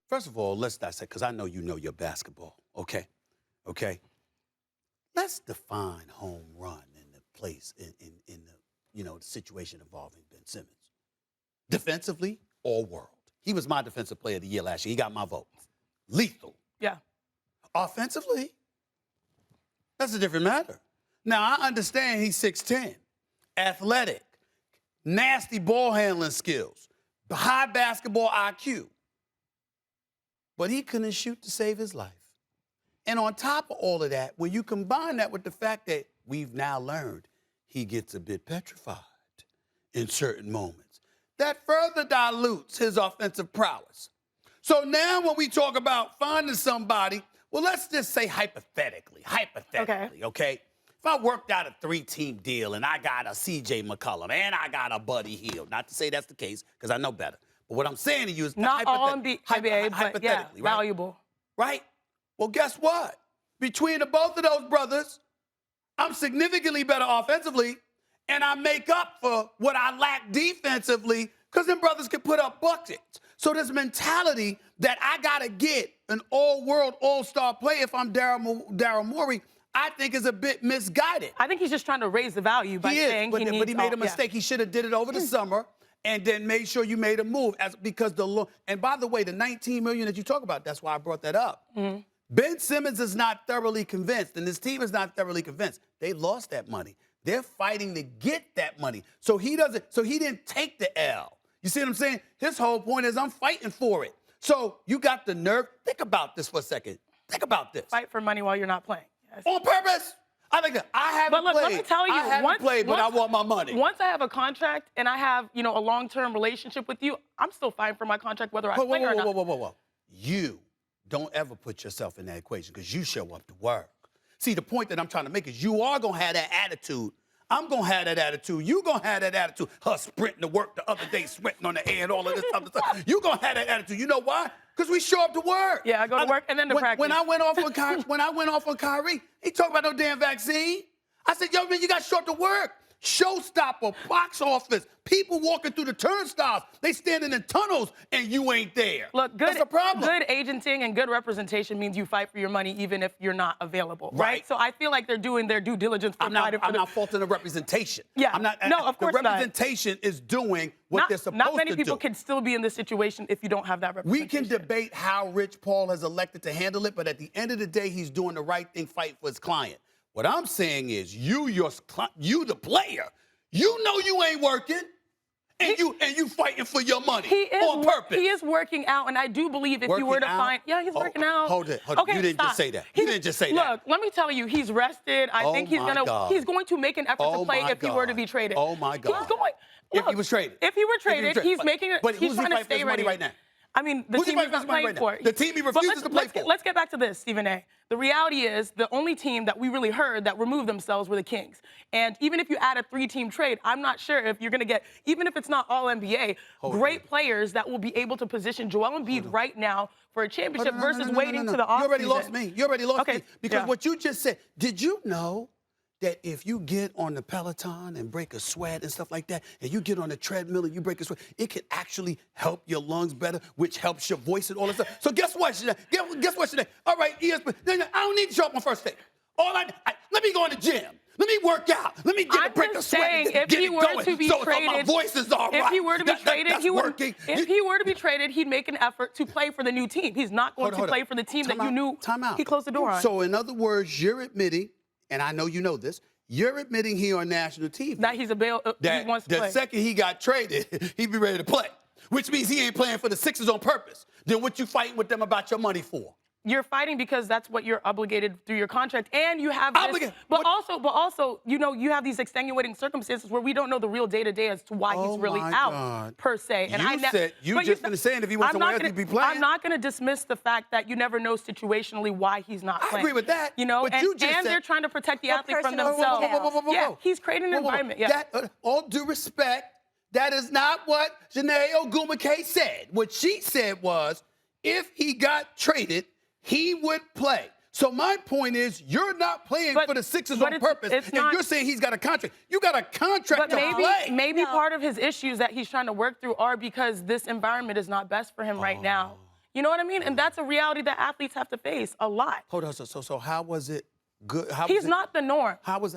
First of all, let's dissect, because I know you know your basketball, okay? Okay? Let's define home run in the place, in the, the situation involving Ben Simmons. Defensively, all world. He was my defensive player of the year last year. He got my vote. Lethal. Yeah. Offensively, that's a different matter. Now, I understand he's 6'10", athletic, nasty ball handling skills, high basketball IQ. But he couldn't shoot to save his life. And on top of all of that, when you combine that with the fact that we've now learned he gets a bit petrified in certain moments, that further dilutes his offensive prowess. So now when we talk about finding somebody, well, let's just say hypothetically, okay? If I worked out a 3-team deal and I got a C.J. McCollum and I got a Buddy Hield, not to say that's the case, because I know better. But what I'm saying to you is not all NBA, but yeah, right? valuable. Right? Well, guess what? Between the both of those brothers, I'm significantly better offensively, and I make up for what I lack defensively because them brothers can put up buckets. So this mentality that I got to get an all-world, all-star player if I'm Daryl Morey, I think is a bit misguided. I think he's just trying to raise the value by saying he needs but he made a mistake. He should have did it over the summer and then made sure you made a move. And by the way, the $19 million that you talk about, that's why I brought that up. Mm-hmm. Ben Simmons is not thoroughly convinced, and this team is not thoroughly convinced. They lost that money. They're fighting to get that money. So he didn't take the L. You see what I'm saying? His whole point is I'm fighting for it. So you got the nerve. Think about this for a second. Think about this. Fight for money while you're not playing. Yes. On purpose. I think I haven't played. But look, let me tell you, I haven't played, but I want my money. Once I have a contract and I have, a long-term relationship with you, I'm still fighting for my contract whether I play or not. Whoa. You don't ever put yourself in that equation because you show up to work. See, the point that I'm trying to make is you are going to have that attitude. I'm going to have that attitude. You going to have that attitude. Her sprinting to work the other day, sprinting on the air and all of this other stuff. You going to have that attitude. You know why? Because we show up to work. Yeah, I go to work and then to practice. When I went off on Kyrie, he talked about no damn vaccine. I said, yo, man, you got to show up to work. Showstopper, box office, people walking through the turnstiles. They standing in tunnels and you ain't there. Look, that's a problem. Good agenting and good representation means you fight for your money even if you're not available, right? So I feel like they're doing their due diligence. I'm not faulting the representation. Yeah, of course not. The representation is doing what they're supposed to do. Not many people can still be in this situation if you don't have that representation. We can debate how Rich Paul has elected to handle it, but at the end of the day, he's doing the right thing, fighting for his client. What I'm saying is you the player, you know you ain't working, and you fighting for your money on purpose. He is working out, and I do believe if you were to find... Yeah, he's working out. Hold it. Okay, you didn't just say that. You didn't just say that. Look, let me tell you, he's rested. I think he's going to make an effort to play if he were to be traded. Oh, my God. He's going... Look, if he was traded. If he were traded, he's making it... But he's who's he fighting for his money right now? I mean, the team he's not playing for. The team he refuses to play for. Let's get back to this, Stephen A. The reality is the only team that we really heard that removed themselves were the Kings. And even if you add a 3-team trade, I'm not sure if you're going to get, even if it's not all NBA, great players that will be able to position Joel Embiid right now for a championship versus waiting to the offseason. You already lost me. Because what you just said, did you know that if you get on the Peloton and break a sweat and stuff like that, and you get on the treadmill and you break a sweat, it can actually help your lungs better, which helps your voice and all that stuff. So guess what, Sinead? Guess what, Sinead? All right, ESPN, I don't need to show up on first day. Let me go in the gym. Let me work out. Let me get a break of sweat and get it going. So my voice is all right. If he were to be traded, if he were to be traded, he'd make an effort to play for the new team. He's not going to play for the team that you knew he closed the door on. So in other words, you're admitting, and I know you know this, you're admitting here on national TV that he wants to play. The second he got traded, he'd be ready to play, which means he ain't playing for the Sixers on purpose. Then what you fighting with them about your money for? You're fighting because that's what you're obligated through your contract, and you have this, but also, you have these extenuating circumstances where we don't know the real day-to-day as to why he's really out, per se. And you just been saying if he wants somewhere else, he'd be playing. I'm not going to dismiss the fact that you never know situationally why he's not playing. I agree with that. And they're trying to protect the athlete from themselves. Yeah, he's creating an environment. Yeah. All due respect, that is not what Chiney Ogwumike said. What she said was, if he got traded, he would play. So my point is, you're not playing for the Sixers on purpose, and you're saying he's got a contract. You got a contract to play. Maybe part of his issues that he's trying to work through are because this environment is not best for him right now. You know what I mean? And that's a reality that athletes have to face a lot. Hold on. So how was it good? He's not the norm. How was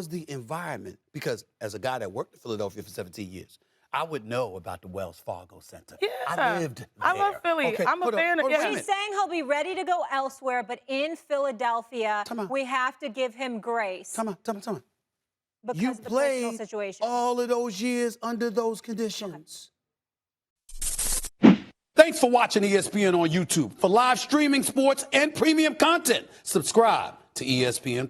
the environment? Because as a guy that worked in Philadelphia for 17 years, I would know about the Wells Fargo Center. Yeah. I lived there. I love Philly. Okay, I'm a fan of He's saying he'll be ready to go elsewhere, but in Philadelphia, we have to give him grace. Come on. Because You of the personal played situation. all of those years under those conditions. Thanks for watching ESPN on YouTube. For live streaming sports and premium content, subscribe to ESPN+.